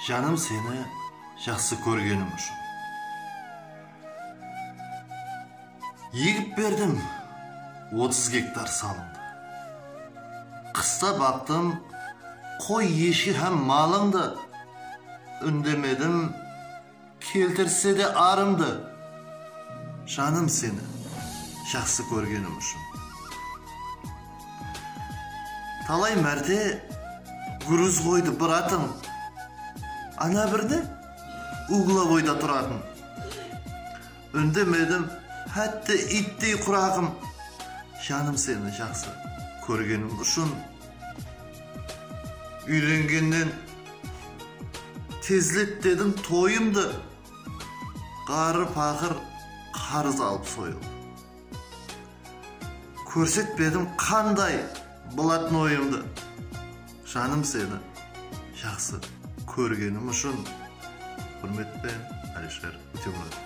Canım seni жақсы көргенім үшін. Егіп бердім, 30 гектар салынды. Қыста бақтым, қой еші һәм малыңды. Үндемедім, келтірсе де арымды. Жаным сені жақсы көргенім үшін. Талай мәрте груз қойды бір атың. Ана бірде угла бойда тұратын. Үндемедім, хәтті иттей құрағым. Жаным сені жақсы көргенім үшін. Үйленгеннен тезлет дедім тойымды. Қары пақыр қарыз алып сойылды. Көрсетпедім қандай болатын ойымды. Жаным сені жақсы көргенім үшін. Құрметпен, Алишер Утемуров.